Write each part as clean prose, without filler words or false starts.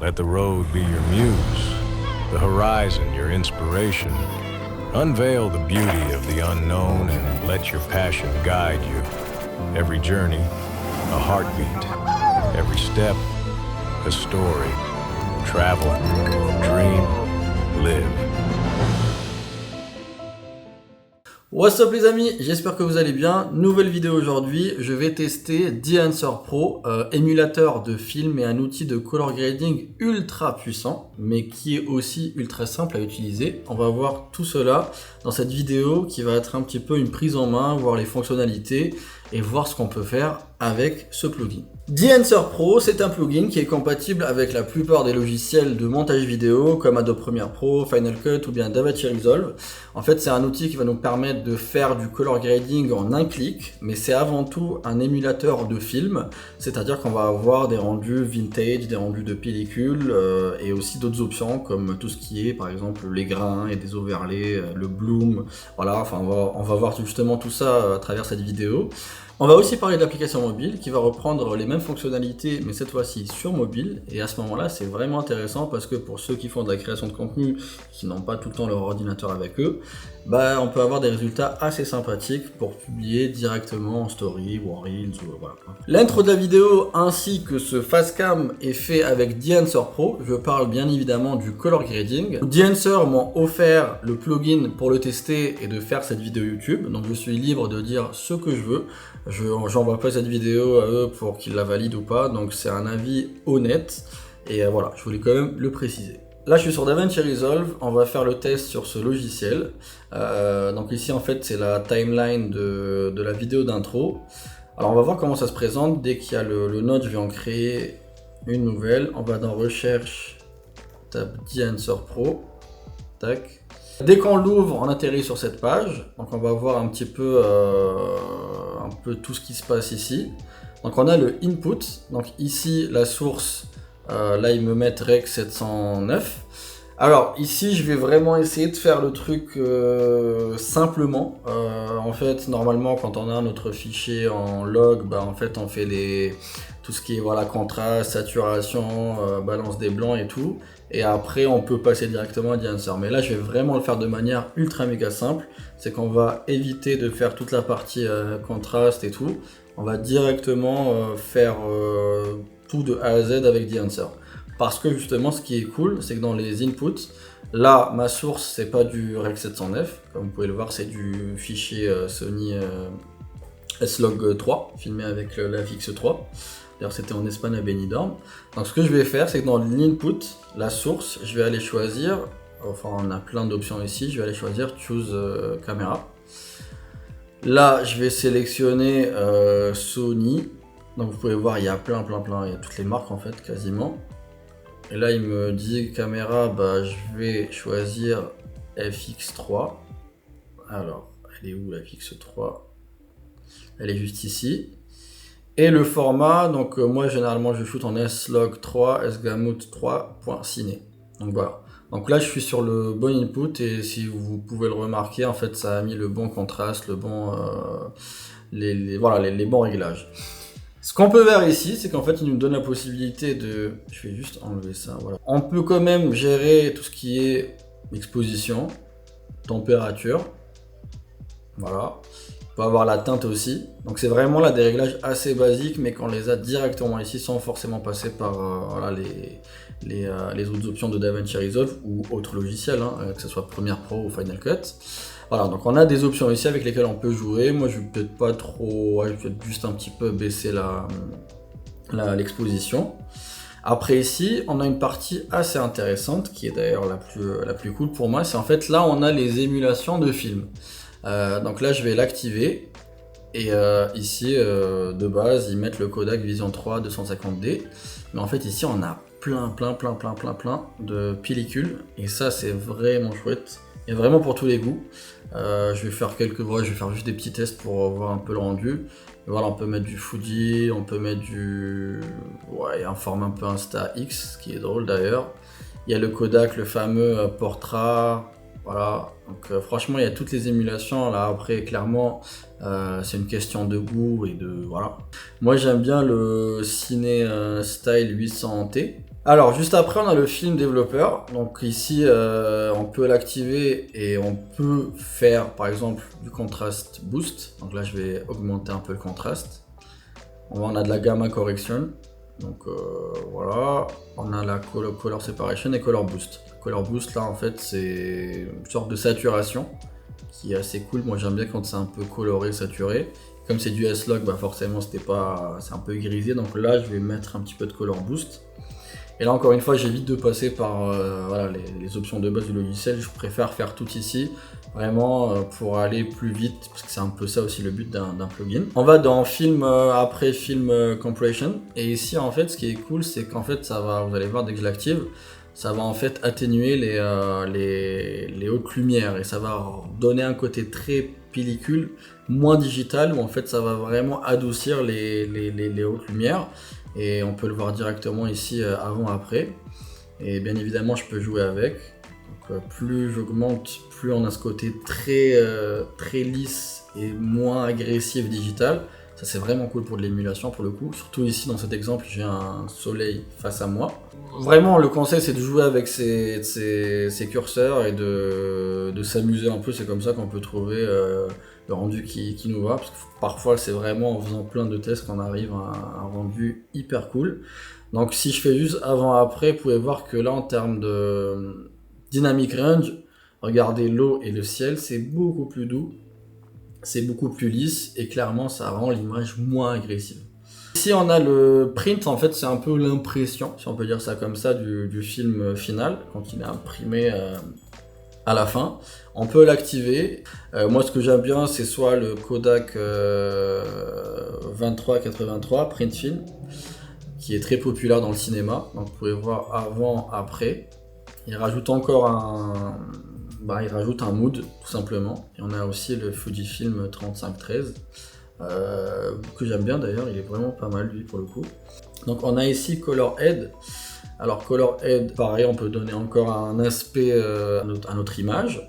Let the road be your muse, the horizon your inspiration. Unveil the beauty of the unknown and let your passion guide you. Every journey, a heartbeat. Every step, a story. Travel, dream, live. What's up les amis, j'espère que vous allez bien. Nouvelle vidéo aujourd'hui, je vais tester The-Answer Pro, émulateur de film et un outil de color grading ultra puissant, mais qui est aussi ultra simple à utiliser. On va voir tout cela dans cette vidéo qui va être un petit peu une prise en main, voir les fonctionnalités et voir ce qu'on peut faire avec ce plugin. The-Answer Pro, c'est un plugin qui est compatible avec la plupart des logiciels de montage vidéo comme Adobe Premiere Pro, Final Cut ou bien DaVinci Resolve. En fait, c'est un outil qui va nous permettre de faire du color grading en un clic, mais c'est avant tout un émulateur de film, c'est-à-dire qu'on va avoir des rendus vintage, des rendus de pellicule et aussi d'autres options comme tout ce qui est par exemple les grains et des overlays, le bloom, voilà, enfin on va voir justement tout ça à travers cette vidéo. On va aussi parler de l'application mobile qui va reprendre les mêmes fonctionnalités mais cette fois-ci sur mobile, et à ce moment-là c'est vraiment intéressant parce que pour ceux qui font de la création de contenu qui n'ont pas tout le temps leur ordinateur avec eux, bah, on peut avoir des résultats assez sympathiques pour publier directement en story ou en reels ou voilà. L'intro de la vidéo ainsi que ce facecam est fait avec The-Answer Pro. Je parle bien évidemment du color grading. The-Answer m'ont offert le plugin pour le tester et de faire cette vidéo YouTube, donc je suis libre de dire ce que je veux. J'envoie pas cette vidéo à eux pour qu'ils la valident ou pas, donc c'est un avis honnête et voilà, je voulais quand même le préciser. Là je suis sur DaVinci Resolve, on va faire le test sur ce logiciel. Donc ici en fait c'est la timeline de la vidéo d'intro. Alors on va voir comment ça se présente. Dès qu'il y a le node, je vais en créer une nouvelle. On va dans recherche, tape The-Answer Pro, tac. Dès qu'on l'ouvre, on atterrit sur cette page. Donc on va voir un peu tout ce qui se passe ici. Donc on a le input, donc ici la source. Là ils me mettent Rec 709. Alors ici je vais vraiment essayer de faire le truc simplement. En fait normalement quand on a notre fichier en log, bah, en fait on fait tout ce qui est voilà, contraste, saturation, balance des blancs et tout. Et après on peut passer directement à The-Answer. Mais là je vais vraiment le faire de manière ultra méga simple. C'est qu'on va éviter de faire toute la partie contraste et tout. On va directement faire tout de A à Z avec The-Answer. Parce que justement ce qui est cool, c'est que dans les inputs, là ma source c'est pas du Rec 709, comme vous pouvez le voir c'est du fichier Sony S-Log 3, filmé avec la VX3. D'ailleurs c'était en Espagne à Benidorm. Donc ce que je vais faire c'est que dans l'input, la source, je vais aller choisir, enfin on a plein d'options ici, je vais aller choisir Choose Camera. Là je vais sélectionner Sony. Donc vous pouvez voir il y a plein, il y a toutes les marques en fait quasiment. Et là il me dit caméra, bah je vais choisir FX3. Alors elle est où la FX3? Elle est juste ici. Et le format, donc moi généralement je shoot en S-Log 3, S-Gamut 3.ciné. Donc voilà. Donc là je suis sur le bon input et si vous pouvez le remarquer, en fait ça a mis le bon contraste, le bon, les bons réglages. Ce qu'on peut voir ici, c'est qu'en fait, il nous donne la possibilité de... Je vais juste enlever ça, voilà. On peut quand même gérer tout ce qui est exposition, température, voilà. On peut avoir la teinte aussi. Donc c'est vraiment là des réglages assez basiques, mais qu'on les a directement ici sans forcément passer par voilà, les autres options de DaVinci Resolve ou autres logiciels, hein, que ce soit Premiere Pro ou Final Cut. Voilà, donc on a des options ici avec lesquelles on peut jouer. Moi je vais peut-être pas trop, je vais peut-être juste un petit peu baisser l'exposition. Après ici, on a une partie assez intéressante qui est d'ailleurs la plus cool pour moi. C'est en fait là on a les émulations de films. Donc là je vais l'activer. Et ici de base ils mettent le codec Vision 3 250D. Mais en fait ici on a plein de pellicules. Et ça c'est vraiment chouette. Et vraiment pour tous les goûts. Je vais faire je vais faire juste des petits tests pour voir un peu le rendu. Et voilà, on peut mettre du Fuji, on peut mettre un format un peu Insta X, ce qui est drôle d'ailleurs. Il y a le Kodak, le fameux Portra. Voilà, donc franchement il y a toutes les émulations. Là après clairement c'est une question de goût et de voilà. Moi j'aime bien le Ciné Style 800T. Alors juste après on a le film développeur, donc ici on peut l'activer et on peut faire par exemple du contrast boost, donc là je vais augmenter un peu le contraste. On a de la gamma correction, donc voilà, on a la color separation et color boost. Color boost là en fait c'est une sorte de saturation qui est assez cool, moi j'aime bien quand c'est un peu coloré, saturé. Comme c'est du S-Log, bah forcément c'est un peu grisé, donc là je vais mettre un petit peu de color boost. Et là encore une fois j'évite de passer par voilà, les options de base du logiciel, je préfère faire tout ici, vraiment pour aller plus vite, parce que c'est un peu ça aussi le but d'un plugin. On va dans film après film compression, et ici en fait ce qui est cool c'est qu'en fait ça va, vous allez voir dès que je l'active, ça va en fait atténuer les hautes lumières, et ça va donner un côté très pellicule, moins digital, où en fait ça va vraiment adoucir les hautes lumières. Et on peut le voir directement ici avant-après. Et bien évidemment, je peux jouer avec. Donc, plus j'augmente, plus on a ce côté très lisse et moins agressif digital. Ça, c'est vraiment cool pour de l'émulation pour le coup. Surtout ici, dans cet exemple, j'ai un soleil face à moi. Vraiment, le conseil, c'est de jouer avec ces curseurs et de s'amuser un peu. C'est comme ça qu'on peut trouver le rendu qui nous va, parce que parfois c'est vraiment en faisant plein de tests qu'on arrive à un rendu hyper cool. Donc si je fais juste avant-après, vous pouvez voir que là en termes de dynamic range, regardez l'eau et le ciel, c'est beaucoup plus doux, c'est beaucoup plus lisse, et clairement ça rend l'image moins agressive. Ici on a le print, en fait c'est un peu l'impression, si on peut dire ça comme ça, du film final, quand il est imprimé à la fin. On peut l'activer. Moi ce que j'aime bien c'est soit le Kodak 2383 print film, qui est très populaire dans le cinéma, donc vous pouvez voir avant, après. Il rajoute encore il rajoute un mood tout simplement. Et on a aussi le Fujifilm 3513 que j'aime bien d'ailleurs, il est vraiment pas mal lui pour le coup. Donc on a ici Color Head. Alors Color Head, pareil, on peut donner encore un aspect à notre image.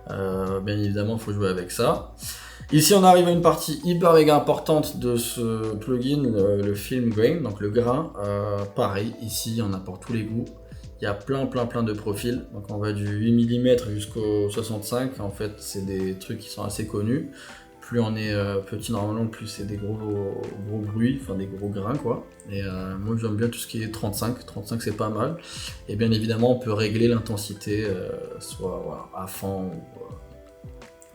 Bien évidemment, il faut jouer avec ça. Ici, on arrive à une partie hyper méga importante de ce plugin, le film grain, donc le grain. Pareil, ici, il y en a pour tous les goûts. Il y a plein de profils. Donc on va du 8 mm jusqu'au 65. En fait, c'est des trucs qui sont assez connus. Plus on est petit normalement, plus c'est des gros bruits, enfin des gros grains quoi. Et moi j'aime bien tout ce qui est 35 c'est pas mal. Et bien évidemment on peut régler l'intensité, soit voilà, à fond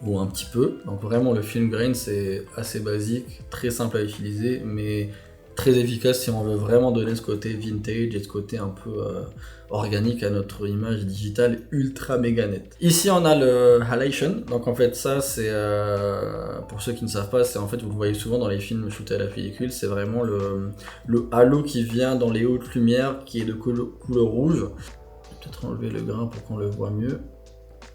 ou un petit peu. Donc vraiment le film grain c'est assez basique, très simple à utiliser, mais très efficace si on veut vraiment donner ce côté vintage et ce côté un peu organique à notre image digitale ultra méga nette. Ici on a le halation, donc en fait ça c'est, pour ceux qui ne savent pas, c'est en fait, vous le voyez souvent dans les films shootés à la pellicule, c'est vraiment le halo qui vient dans les hautes lumières qui est de couleur rouge. Je vais peut-être enlever le grain pour qu'on le voit mieux.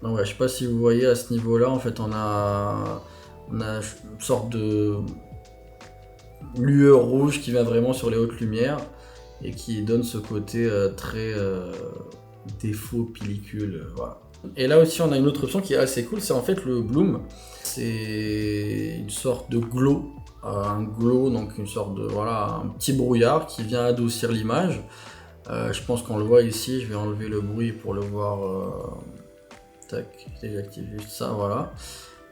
Donc ouais, je sais pas si vous voyez à ce niveau là, en fait on a une sorte de lueur rouge qui vient vraiment sur les hautes lumières et qui donne ce côté très défaut pellicule, voilà. Et là aussi on a une autre option qui est assez cool, c'est en fait le bloom. C'est une sorte de glow, un glow, donc une sorte de, voilà, un petit brouillard qui vient adoucir l'image. Je pense qu'on le voit ici, je vais enlever le bruit pour le voir. Tac, j'active juste ça, voilà.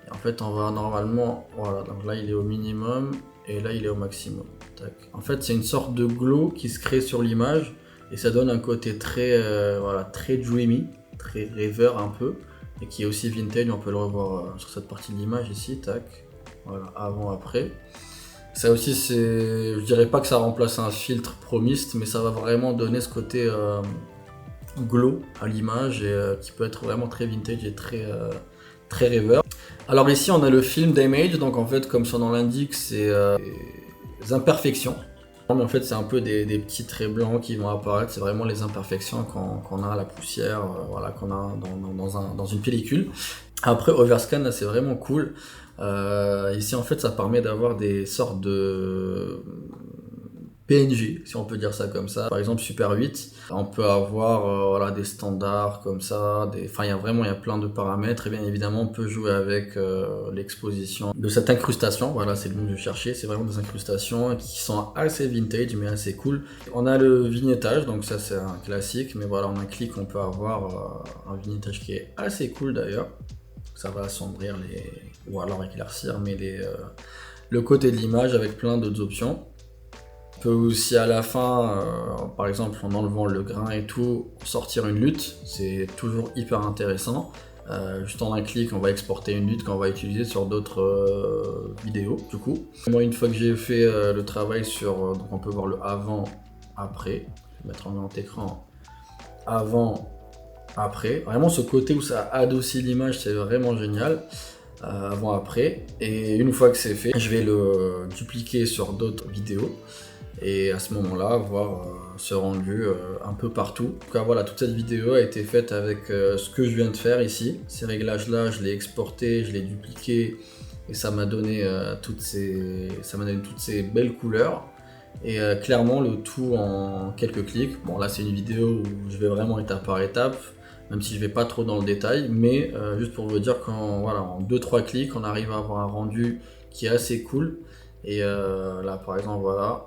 Et en fait on va normalement, voilà, donc là il est au minimum et là il est au maximum. Tac. En fait c'est une sorte de glow qui se crée sur l'image et ça donne un côté très, voilà, très dreamy, très rêveur un peu, et qui est aussi vintage, on peut le revoir sur cette partie de l'image ici, tac, voilà, avant, après. Ça aussi c'est, je dirais pas que ça remplace un filtre Pro Mist, mais ça va vraiment donner ce côté glow à l'image et qui peut être vraiment très vintage et très rêveur. Alors ici on a le film damage, donc en fait comme son nom l'indique c'est des imperfections. Mais en fait c'est un peu des petits traits blancs qui vont apparaître, c'est vraiment les imperfections qu'on a à la poussière, voilà, qu'on a dans une pellicule. Après Overscan c'est vraiment cool. Ici en fait ça permet d'avoir des sortes de PNG, si on peut dire ça comme ça. Par exemple, Super 8, on peut avoir voilà, des standards comme ça, enfin il y a plein de paramètres, et bien évidemment on peut jouer avec l'exposition de cette incrustation, voilà c'est le mot que je cherchais, c'est vraiment des incrustations qui sont assez vintage mais assez cool. On a le vignettage, donc ça c'est un classique, mais voilà en un clic on peut avoir un vignettage qui est assez cool d'ailleurs. Ça va assombrir ou alors éclaircir, mais le côté de l'image avec plein d'autres options. On peut aussi à la fin, par exemple en enlevant le grain et tout, sortir une lutte, c'est toujours hyper intéressant. Juste en un clic, on va exporter une lutte qu'on va utiliser sur d'autres vidéos du coup. Moi une fois que j'ai fait le travail sur, donc on peut voir le avant, après, je vais mettre en grand écran, avant, après. Vraiment ce côté où ça adoucit l'image, c'est vraiment génial. Avant, après. Et une fois que c'est fait, je vais le dupliquer sur d'autres vidéos. Et à ce moment-là, voir ce rendu un peu partout. En tout cas, voilà, toute cette vidéo a été faite avec ce que je viens de faire ici. Ces réglages-là, je l'ai exporté, je l'ai dupliqué et ça m'a donné toutes ces belles couleurs. Et clairement, le tout en quelques clics. Bon, là, c'est une vidéo où je vais vraiment étape par étape, même si je vais pas trop dans le détail, mais juste pour vous dire qu'en voilà, en 2-3 clics, on arrive à avoir un rendu qui est assez cool. Et là, par exemple, voilà.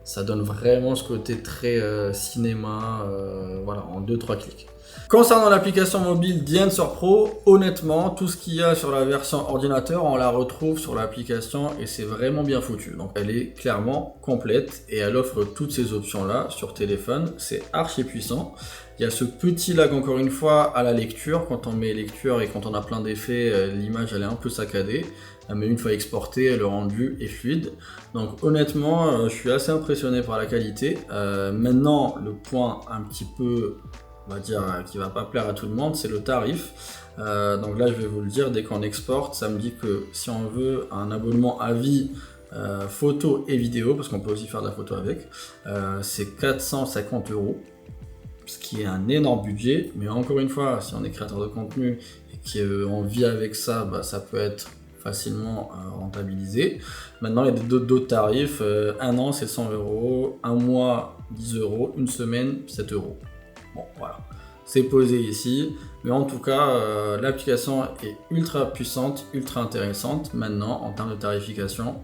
Ça donne vraiment ce côté très cinéma, voilà, en 2-3 clics. Concernant l'application mobile The-Answer Pro, honnêtement, tout ce qu'il y a sur la version ordinateur, on la retrouve sur l'application et c'est vraiment bien foutu. Donc elle est clairement complète et elle offre toutes ces options-là sur téléphone. C'est archi puissant. Il y a ce petit lag encore une fois à la lecture. Quand on met lecture et quand on a plein d'effets, l'image elle est un peu saccadée. Mais une fois exporté, le rendu est fluide. Donc honnêtement, je suis assez impressionné par la qualité. Maintenant, le point un petit peu, on va dire, qui va pas plaire à tout le monde, c'est le tarif. Donc là, je vais vous le dire, dès qu'on exporte, ça me dit que si on veut un abonnement à vie, photo et vidéo, parce qu'on peut aussi faire de la photo avec, c'est 450 €. Ce qui est un énorme budget. Mais encore une fois, si on est créateur de contenu et qu'on vit avec ça, bah, ça peut être facilement rentabilisé. Maintenant, il y a d'autres tarifs. Un an, c'est 100 €. Un mois, 10 €. Une semaine, 7 €. Bon, voilà. C'est posé ici. Mais en tout cas, l'application est ultra puissante, ultra intéressante. Maintenant, en termes de tarification,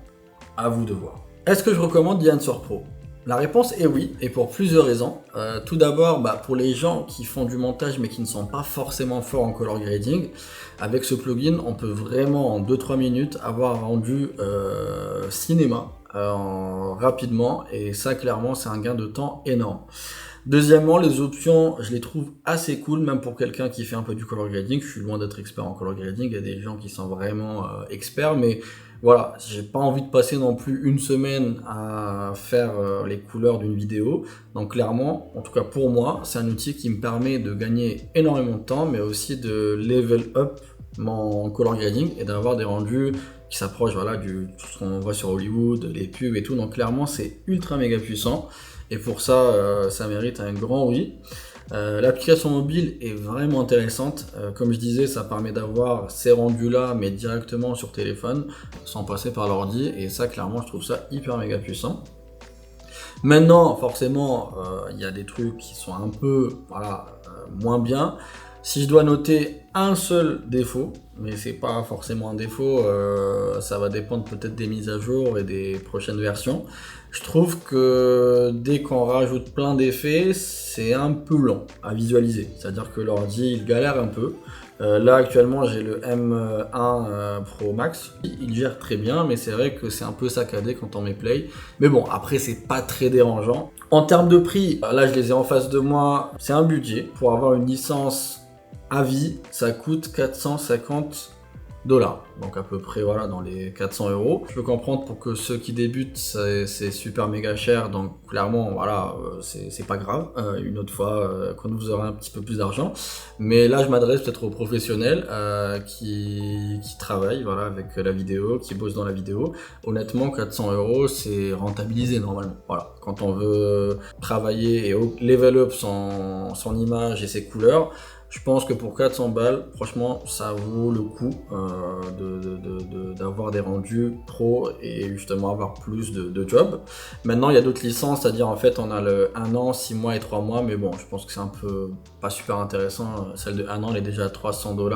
à vous de voir. Est-ce que je recommande The-Answer Pro ? La réponse est oui, et pour plusieurs raisons. Tout d'abord, pour les gens qui font du montage mais qui ne sont pas forcément forts en color grading, avec ce plugin, on peut vraiment en 2-3 minutes avoir un rendu cinéma rapidement, et ça clairement c'est un gain de temps énorme. Deuxièmement, les options, je les trouve assez cool, même pour quelqu'un qui fait un peu du color grading. Je suis loin d'être expert en color grading, il y a des gens qui sont vraiment experts, mais voilà, j'ai pas envie de passer non plus une semaine à faire les couleurs d'une vidéo. Donc clairement, en tout cas pour moi, c'est un outil qui me permet de gagner énormément de temps, mais aussi de level up mon color grading et d'avoir des rendus qui s'approchent voilà, tout ce qu'on voit sur Hollywood, les pubs et tout. Donc clairement, c'est ultra méga puissant. Et pour ça, ça mérite un grand oui. L'application mobile est vraiment intéressante. Comme je disais, ça permet d'avoir ces rendus-là, mais directement sur téléphone, sans passer par l'ordi. Et ça, clairement, je trouve ça hyper méga puissant. Maintenant, forcément, il y a des trucs qui sont un peu moins bien. Si je dois noter un seul défaut, mais c'est pas forcément un défaut, ça va dépendre peut-être des mises à jour et des prochaines versions. Je trouve que dès qu'on rajoute plein d'effets, c'est un peu lent à visualiser. C'est-à-dire que l'ordi, il galère un peu. Là, actuellement, j'ai le M1 Pro Max. Il gère très bien, mais c'est vrai que c'est un peu saccadé quand on met play. Mais bon, après, c'est pas très dérangeant. En termes de prix, là, je les ai en face de moi. C'est un budget. Pour avoir une licence à vie, ça coûte 450 $. Donc à peu près voilà dans les 400 €. Je peux comprendre pour que ceux qui débutent c'est super méga cher, donc clairement voilà c'est pas grave. Une autre fois quand vous aurez un petit peu plus d'argent. Mais là je m'adresse peut-être aux professionnels qui travaillent voilà avec la vidéo, qui bossent dans la vidéo. Honnêtement 400 € c'est rentabilisé normalement. Voilà, quand on veut travailler et level up son image et ses couleurs. Je pense que pour 400 balles, franchement, ça vaut le coup d'avoir des rendus pro et justement avoir plus de jobs. Maintenant, il y a d'autres licences, c'est-à-dire en fait, on a le 1 an, 6 mois et 3 mois, mais bon, je pense que c'est un peu pas super intéressant. Celle de 1 an, elle est déjà à 300 $.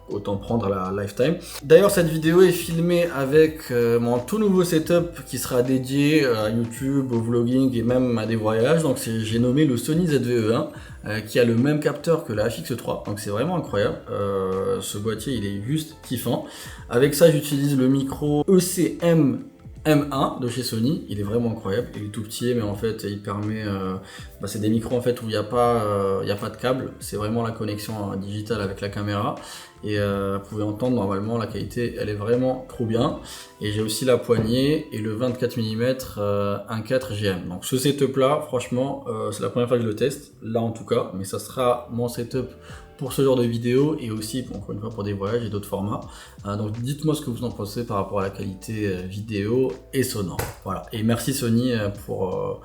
Autant prendre la lifetime. D'ailleurs, cette vidéo est filmée avec mon tout nouveau setup qui sera dédié à YouTube, au vlogging et même à des voyages. Donc j'ai nommé le Sony ZV-E1 qui a le même capteur que la FX3. Donc c'est vraiment incroyable. Ce boîtier, il est juste kiffant. Avec ça, j'utilise le micro ECM M1 de chez Sony, il est vraiment incroyable, il est tout petit mais en fait il permet, c'est des micros en fait où il n'y a pas de câble, c'est vraiment la connexion digitale avec la caméra et vous pouvez entendre normalement la qualité elle est vraiment trop bien. Et j'ai aussi la poignée et le 24 mm 1.4 GM. Donc ce setup là franchement c'est la première fois que je le teste, là en tout cas, mais ça sera mon setup pour ce genre de vidéo et aussi encore une fois pour des voyages et d'autres formats. Donc dites-moi ce que vous en pensez par rapport à la qualité vidéo et sonore. Voilà, et merci Sony pour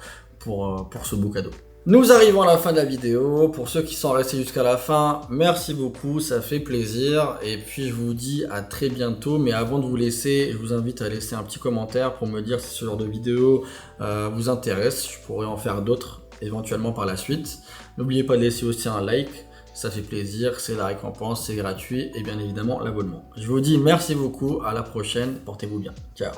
ce beau cadeau. Nous arrivons à la fin de la vidéo. Pour ceux qui sont restés jusqu'à la fin, merci beaucoup, ça fait plaisir. Et puis je vous dis à très bientôt. Mais avant de vous laisser, je vous invite à laisser un petit commentaire pour me dire si ce genre de vidéo vous intéresse. Je pourrais en faire d'autres éventuellement par la suite. N'oubliez pas de laisser aussi un like. Ça fait plaisir, c'est la récompense, c'est gratuit et bien évidemment l'abonnement. Je vous dis merci beaucoup, à la prochaine, portez-vous bien. Ciao.